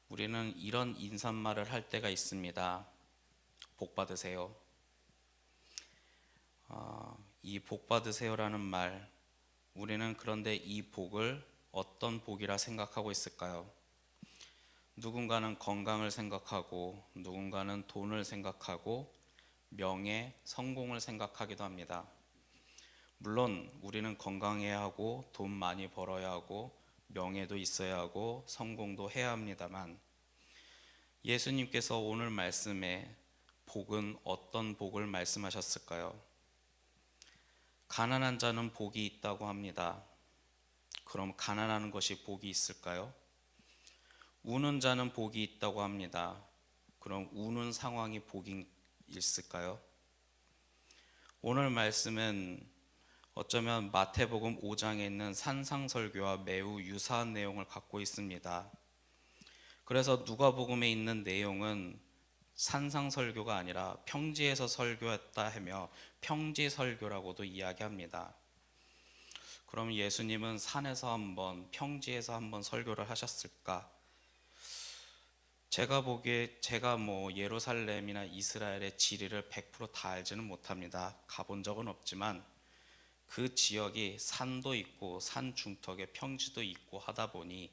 우리는 이런 인사말을 할 때가 있습니다. 복 받으세요. 이 복 받으세요라는 말, 우리는 그런데 이 복을 어떤 복이라 생각하고 있을까요? 누군가는 건강을 생각하고, 누군가는 돈을 생각하고, 명예, 성공을 생각하기도 합니다. 물론 우리는 건강해야 하고, 돈 많이 벌어야 하고, 명예도 있어야 하고, 성공도 해야 합니다만, 예수님께서 오늘 말씀에 복은 어떤 복을 말씀하셨을까요? 가난한 자는 복이 있다고 합니다. 그럼 가난하는 것이 복이 있을까요? 우는 자는 복이 있다고 합니다. 그럼 우는 상황이 복이 있을까요? 오늘 말씀은 어쩌면 마태복음 5장에 있는 산상설교와 매우 유사한 내용을 갖고 있습니다. 그래서 누가복음에 있는 내용은 산상설교가 아니라 평지에서 설교했다 하며 평지설교라고도 이야기합니다. 그럼 예수님은 산에서 한번, 평지에서 한번 설교를 하셨을까? 제가 보기에 제가 예루살렘이나 이스라엘의 지리를 100%다 알지는 못합니다. 가본 적은 없지만 그 지역이 산도 있고 산 중턱에 평지도 있고 하다 보니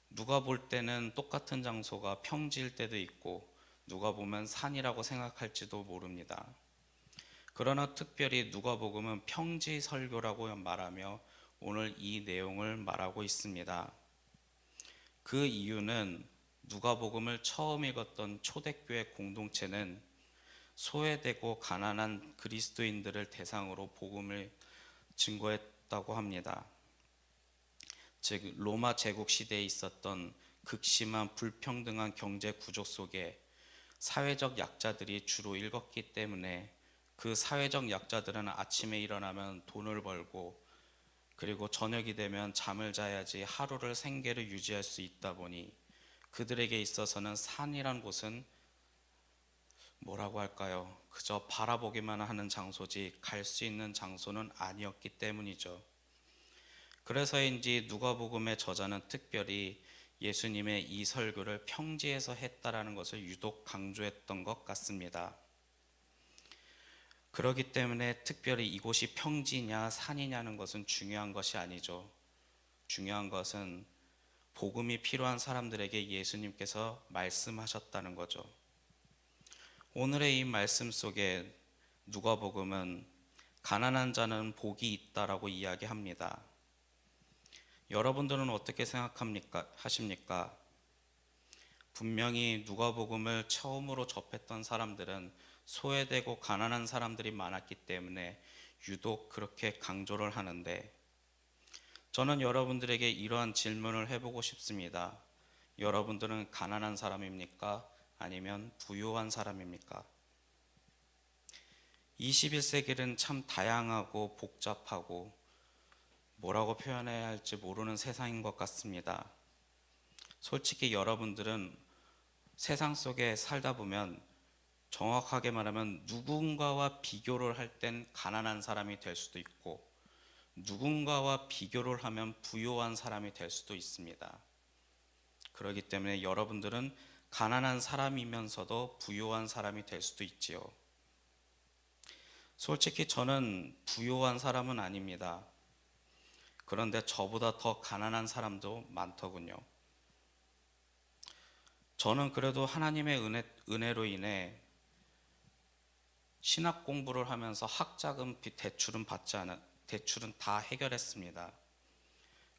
누가 볼 때는 똑같은 장소가 평지일 때도 있고 누가 보면 산이라고 생각할지도 모릅니다. 그러나 특별히 누가복음은 평지 설교라고 말하며 오늘 이 내용을 말하고 있습니다. 그 이유는 누가복음을 처음 읽었던 초대교회 공동체는 소외되고 가난한 그리스도인들을 대상으로 복음을 증거했다고 합니다. 즉 로마 제국 시대에 있었던 극심한 불평등한 경제 구조 속에 사회적 약자들이 주로 읽었기 때문에 그 사회적 약자들은 아침에 일어나면 돈을 벌고 그리고 저녁이 되면 잠을 자야지 하루를 생계를 유지할 수 있다 보니 그들에게 있어서는 산이란 곳은 뭐라고 할까요? 그저 바라보기만 하는 장소지 갈 수 있는 장소는 아니었기 때문이죠. 그래서인지 누가복음의 저자는 특별히 예수님의 이 설교를 평지에서 했다라는 것을 유독 강조했던 것 같습니다. 그렇기 때문에 특별히 이곳이 평지냐 산이냐는 것은 중요한 것이 아니죠. 중요한 것은 복음이 필요한 사람들에게 예수님께서 말씀하셨다는 거죠. 오늘의 이 말씀 속에 누가복음은 가난한 자는 복이 있다라고 이야기합니다. 여러분들은 어떻게 하십니까? 분명히 누가복음을 처음으로 접했던 사람들은 소외되고 가난한 사람들이 많았기 때문에 유독 그렇게 강조를 하는데 저는 여러분들에게 이러한 질문을 해보고 싶습니다. 여러분들은 가난한 사람입니까? 아니면 부유한 사람입니까? 21세기는 참 다양하고 복잡하고 뭐라고 표현해야 할지 모르는 세상인 것 같습니다. 솔직히 여러분들은 세상 속에 살다 보면 정확하게 말하면 누군가와 비교를 할 땐 가난한 사람이 될 수도 있고 누군가와 비교를 하면 부유한 사람이 될 수도 있습니다. 그렇기 때문에 여러분들은 가난한 사람이면서도 부유한 사람이 될 수도 있지요. 솔직히 저는 부유한 사람은 아닙니다. 그런데 저보다 더 가난한 사람도 많더군요. 저는 그래도 하나님의 은혜로 인해 신학 공부를 하면서 학자금 대출은 대출은 다 해결했습니다.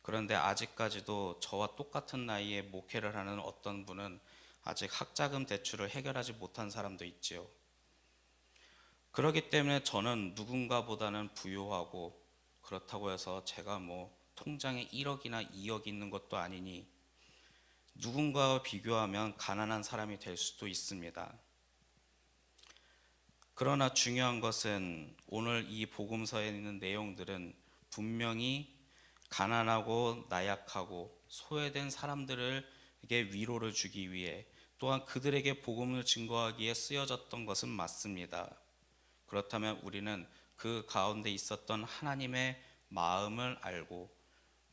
그런데 아직까지도 저와 똑같은 나이에 목회를 하는 어떤 분은 아직 학자금 대출을 해결하지 못한 사람도 있지요. 그렇기 때문에 저는 누군가보다는 부유하고 그렇다고 해서 제가 통장에 1억이나 2억 있는 것도 아니니 누군가와 비교하면 가난한 사람이 될 수도 있습니다. 그러나 중요한 것은 오늘 이 복음서에 있는 내용들은 분명히 가난하고 나약하고 소외된 사람들에게 위로를 주기 위해 또한 그들에게 복음을 증거하기에 쓰여졌던 것은 맞습니다. 그렇다면 우리는 그 가운데 있었던 하나님의 마음을 알고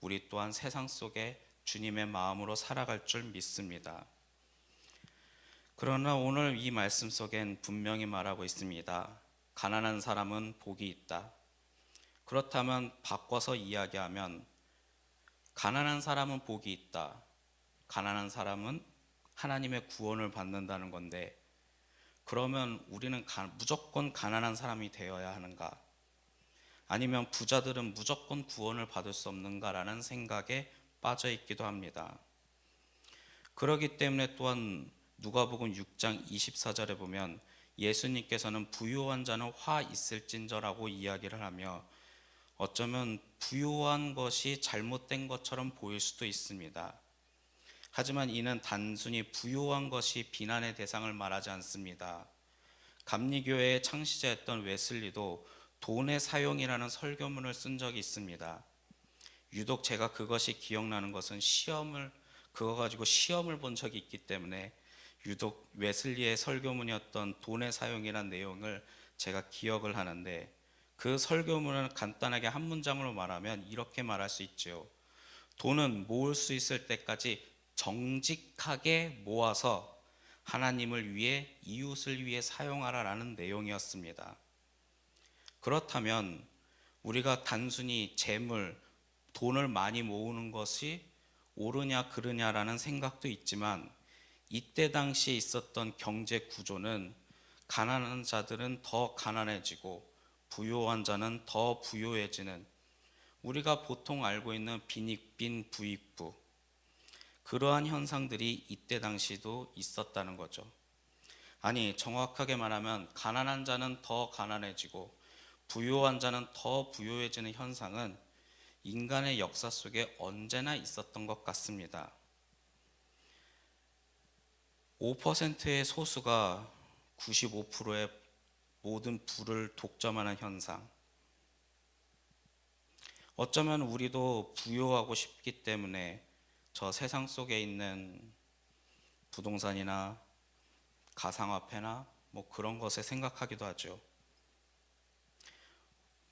우리 또한 세상 속에 주님의 마음으로 살아갈 줄 믿습니다. 그러나 오늘 이 말씀 속엔 분명히 말하고 있습니다. 가난한 사람은 복이 있다. 그렇다면 바꿔서 이야기하면 가난한 사람은 복이 있다. 가난한 사람은 하나님의 구원을 받는다는 건데, 그러면 우리는 무조건 가난한 사람이 되어야 하는가? 아니면 부자들은 무조건 구원을 받을 수 없는가라는 생각에 빠져 있기도 합니다. 그렇기 때문에 또한 누가복음 6장 24절에 보면 예수님께서는 부유한 자는 화 있을진저라고 이야기를 하며, 어쩌면 부유한 것이 잘못된 것처럼 보일 수도 있습니다. 하지만 이는 단순히 부유한 것이 비난의 대상을 말하지 않습니다. 감리교회의 창시자였던 웨슬리도 돈의 사용이라는 설교문을 쓴 적이 있습니다. 유독 제가 그것이 기억나는 것은 그거 가지고 시험을 본 적이 있기 때문에 유독 웨슬리의 설교문이었던 돈의 사용이라는 내용을 제가 기억을 하는데, 그 설교문을 간단하게 한 문장으로 말하면 이렇게 말할 수 있죠. 돈은 모을 수 있을 때까지 정직하게 모아서 하나님을 위해, 이웃을 위해 사용하라라는 내용이었습니다. 그렇다면 우리가 단순히 재물, 돈을 많이 모으는 것이 옳으냐 그르냐라는 생각도 있지만, 이때 당시에 있었던 경제 구조는 가난한 자들은 더 가난해지고 부유한 자는 더 부유해지는, 우리가 보통 알고 있는 빈익빈 부익부, 그러한 현상들이 이때 당시도 있었다는 거죠. 아니, 정확하게 말하면 가난한 자는 더 가난해지고 부유한 자는 더 부유해지는 현상은 인간의 역사 속에 언제나 있었던 것 같습니다. 5%의 소수가 95%의 모든 부를 독점하는 현상. 어쩌면 우리도 부유하고 싶기 때문에 저 세상 속에 있는 부동산이나 가상화폐나 뭐 그런 것에 생각하기도 하죠.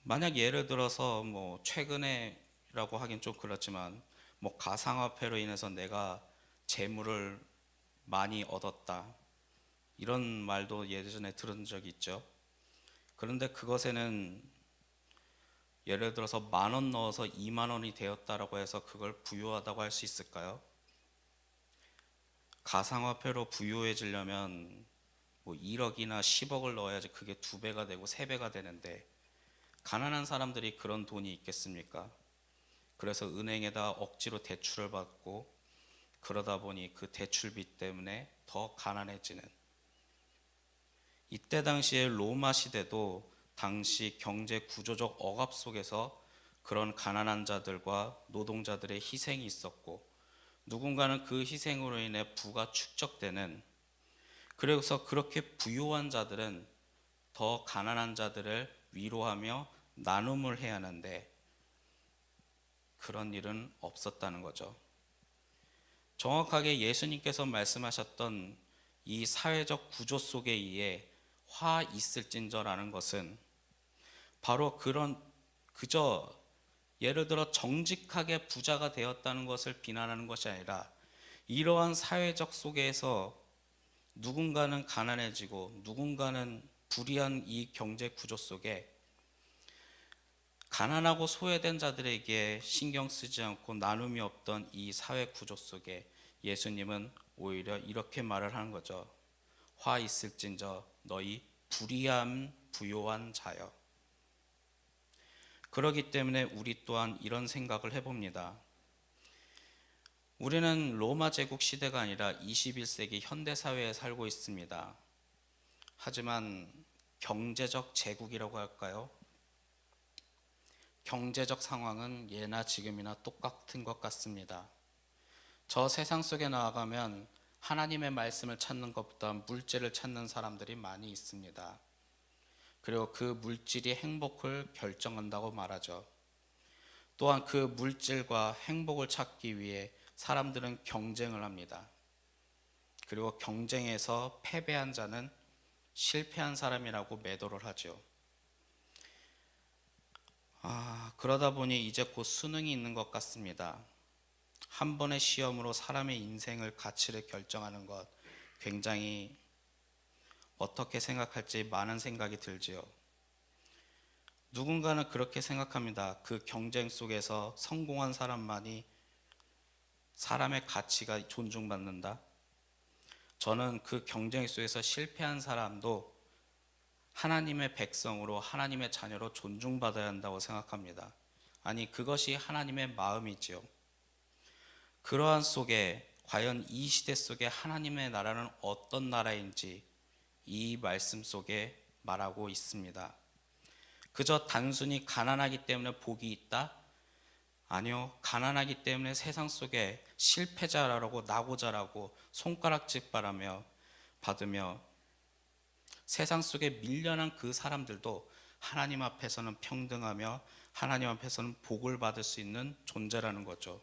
만약 예를 들어서 뭐 최근에라고 하긴 좀 그렇지만 뭐 가상화폐로 인해서 내가 재물을 많이 얻었다, 이런 말도 예전에 들은 적이 있죠. 그런데 그것에는 예를 들어서 10,000원 넣어서 20,000원이 되었다라고 해서 그걸 부유하다고 할 수 있을까요? 가상화폐로 부유해지려면 뭐 1억이나 10억을 넣어야지 그게 2배가 되고 3배가 되는데, 가난한 사람들이 그런 돈이 있겠습니까? 그래서 은행에다 억지로 대출을 받고 그러다 보니 그 대출비 때문에 더 가난해지는, 이때 당시에 로마 시대도 당시 경제 구조적 억압 속에서 그런 가난한 자들과 노동자들의 희생이 있었고, 누군가는 그 희생으로 인해 부가 축적되는, 그래서 그렇게 부유한 자들은 더 가난한 자들을 위로하며 나눔을 해야 하는데 그런 일은 없었다는 거죠. 정확하게 예수님께서 말씀하셨던 이 사회적 구조 속에 의해 화 있을진저라는 것은 바로 그저 예를 들어 정직하게 부자가 되었다는 것을 비난하는 것이 아니라, 이러한 사회적 속에서 누군가는 가난해지고 누군가는 불의한 이 경제 구조 속에 가난하고 소외된 자들에게 신경 쓰지 않고 나눔이 없던 이 사회 구조 속에 예수님은 오히려 이렇게 말을 하는 거죠. 화 있을진저 너희 불의한 부요한 자여. 그렇기 때문에 우리 또한 이런 생각을 해봅니다. 우리는 로마 제국 시대가 아니라 21세기 현대 사회에 살고 있습니다. 하지만 경제적 제국이라고 할까요? 경제적 상황은 예나 지금이나 똑같은 것 같습니다. 저 세상 속에 나아가면 하나님의 말씀을 찾는 것보다 물질을 찾는 사람들이 많이 있습니다. 그리고 그 물질이 행복을 결정한다고 말하죠. 또한 그 물질과 행복을 찾기 위해 사람들은 경쟁을 합니다. 그리고 경쟁에서 패배한 자는 실패한 사람이라고 매도를 하죠. 그러다 보니 이제 곧 수능이 있는 것 같습니다. 한 번의 시험으로 사람의 인생을 가치를 결정하는 것 굉장히 어떻게 생각할지 많은 생각이 들지요. 누군가는 그렇게 생각합니다. 그 경쟁 속에서 성공한 사람만이 사람의 가치가 존중받는다. 저는 그 경쟁 속에서 실패한 사람도 하나님의 백성으로 하나님의 자녀로 존중받아야 한다고 생각합니다. 아니, 그것이 하나님의 마음이지요. 그러한 속에 과연 이 시대 속에 하나님의 나라는 어떤 나라인지 이 말씀 속에 말하고 있습니다. 그저 단순히 가난하기 때문에 복이 있다? 아니요. 가난하기 때문에 세상 속에 실패자라고 나고자라고 손가락질 받으며 세상 속에 밀려난 그 사람들도 하나님 앞에서는 평등하며 하나님 앞에서는 복을 받을 수 있는 존재라는 거죠.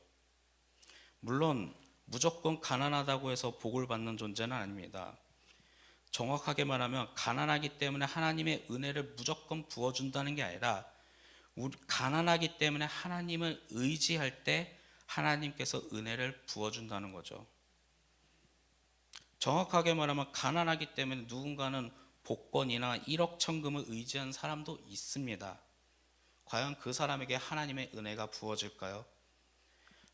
물론 무조건 가난하다고 해서 복을 받는 존재는 아닙니다. 정확하게 말하면 가난하기 때문에 하나님의 은혜를 무조건 부어준다는 게 아니라 가난하기 때문에 하나님을 의지할 때 하나님께서 은혜를 부어준다는 거죠. 정확하게 말하면 가난하기 때문에 누군가는 복권이나 1억 천금을 의지한 사람도 있습니다. 과연 그 사람에게 하나님의 은혜가 부어질까요?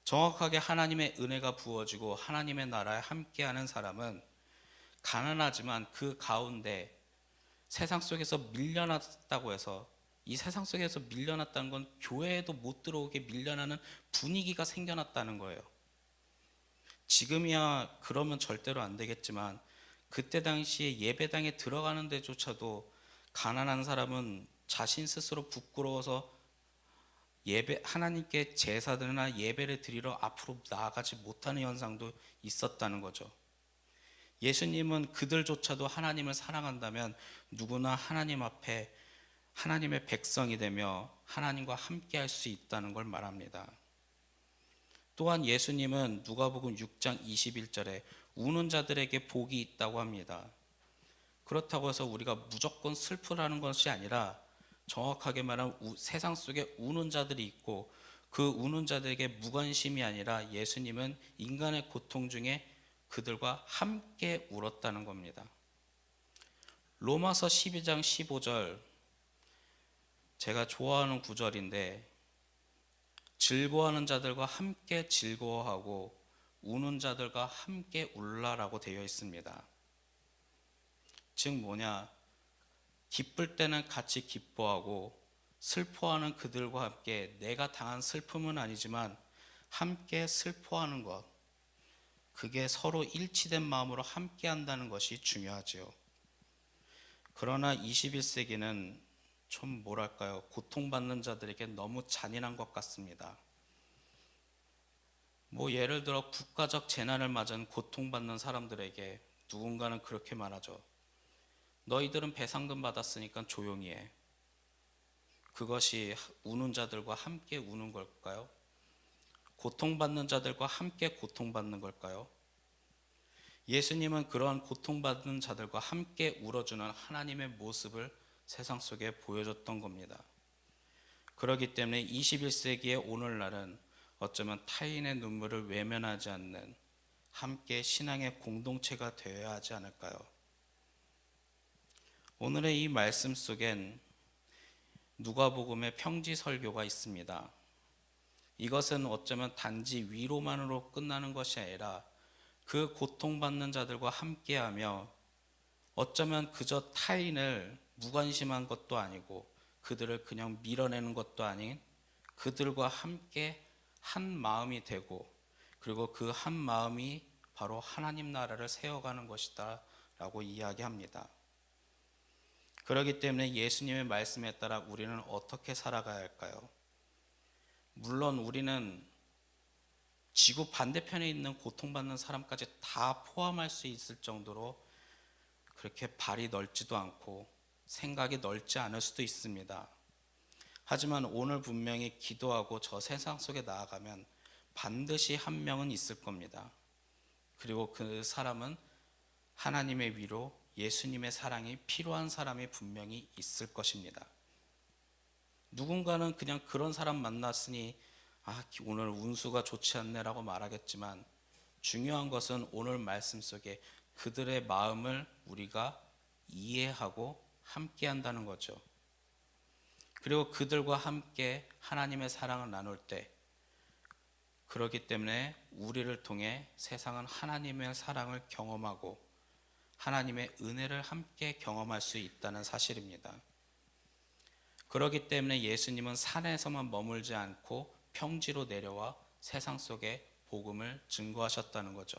정확하게 하나님의 은혜가 부어지고 하나님의 나라에 함께하는 사람은 가난하지만 그 가운데 세상 속에서 밀려났다고 해서 이 세상 속에서 밀려났다는 건 교회에도 못 들어오게 밀려나는 분위기가 생겨났다는 거예요. 지금이야 그러면 절대로 안 되겠지만 그때 당시에 예배당에 들어가는 데조차도 가난한 사람은 자신 스스로 부끄러워서 하나님께 제사드리나 예배를 드리러 앞으로 나아가지 못하는 현상도 있었다는 거죠. 예수님은 그들조차도 하나님을 사랑한다면 누구나 하나님 앞에 하나님의 백성이 되며 하나님과 함께 할 수 있다는 걸 말합니다. 또한 예수님은 누가복음 6장 21절에 우는 자들에게 복이 있다고 합니다. 그렇다고 해서 우리가 무조건 슬프라는 것이 아니라 정확하게 말하면 세상 속에 우는 자들이 있고 그 우는 자들에게 무관심이 아니라 예수님은 인간의 고통 중에 그들과 함께 울었다는 겁니다. 로마서 12장 15절 제가 좋아하는 구절인데 즐거워하는 자들과 함께 즐거워하고 우는 자들과 함께 울라라고 되어 있습니다. 즉 뭐냐? 기쁠 때는 같이 기뻐하고 슬퍼하는 그들과 함께 내가 당한 슬픔은 아니지만 함께 슬퍼하는 것, 그게 서로 일치된 마음으로 함께 한다는 것이 중요하지요. 그러나 21세기는 좀 뭐랄까요, 고통받는 자들에게 너무 잔인한 것 같습니다. 예를 들어 국가적 재난을 맞은 고통받는 사람들에게 누군가는 그렇게 말하죠. 너희들은 배상금 받았으니까 조용히 해. 그것이 우는 자들과 함께 우는 걸까요? 고통받는 자들과 함께 고통받는 걸까요? 예수님은 그러한 고통받는 자들과 함께 울어주는 하나님의 모습을 세상 속에 보여줬던 겁니다. 그렇기 때문에 21세기의 오늘날은 어쩌면 타인의 눈물을 외면하지 않는 함께 신앙의 공동체가 되어야 하지 않을까요? 오늘의 이 말씀 속엔 누가복음의 평지 설교가 있습니다. 이것은 어쩌면 단지 위로만으로 끝나는 것이 아니라 그 고통받는 자들과 함께하며 어쩌면 그저 타인을 무관심한 것도 아니고 그들을 그냥 밀어내는 것도 아닌 그들과 함께 한 마음이 되고 그리고 그 한 마음이 바로 하나님 나라를 세워가는 것이다 라고 이야기합니다. 그렇기 때문에 예수님의 말씀에 따라 우리는 어떻게 살아가야 할까요? 물론 우리는 지구 반대편에 있는 고통받는 사람까지 다 포함할 수 있을 정도로 그렇게 발이 넓지도 않고 생각이 넓지 않을 수도 있습니다. 하지만 오늘 분명히 기도하고 저 세상 속에 나아가면 반드시 한 명은 있을 겁니다. 그리고 그 사람은 하나님의 위로 예수님의 사랑이 필요한 사람이 분명히 있을 것입니다. 누군가는 그냥 그런 사람 만났으니 오늘 운수가 좋지 않네라고 말하겠지만 중요한 것은 오늘 말씀 속에 그들의 마음을 우리가 이해하고 함께 한다는 거죠. 그리고 그들과 함께 하나님의 사랑을 나눌 때, 그렇기 때문에 우리를 통해 세상은 하나님의 사랑을 경험하고 하나님의 은혜를 함께 경험할 수 있다는 사실입니다. 그렇기 때문에 예수님은 산에서만 머물지 않고 평지로 내려와 세상 속에 복음을 증거하셨다는 거죠.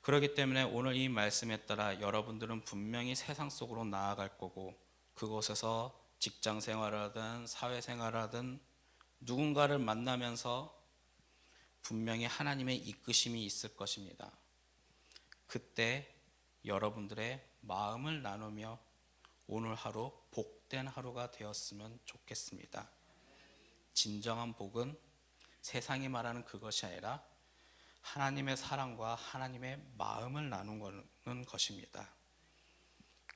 그렇기 때문에 오늘 이 말씀에 따라 여러분들은 분명히 세상 속으로 나아갈 거고, 그곳에서 직장 생활하든 사회 생활하든 누군가를 만나면서 분명히 하나님의 이끄심이 있을 것입니다. 그때 여러분들의 마음을 나누며 오늘 하루 복된 하루가 되었으면 좋겠습니다. 진정한 복은 세상이 말하는 그것이 아니라 하나님의 사랑과 하나님의 마음을 나누는 것입니다.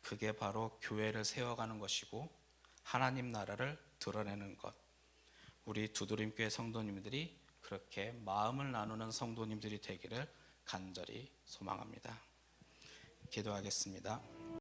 그게 바로 교회를 세워가는 것이고 하나님 나라를 드러내는 것. 우리 두드림교회 성도님들이 그렇게 마음을 나누는 성도님들이 되기를 간절히 소망합니다. 기도하겠습니다.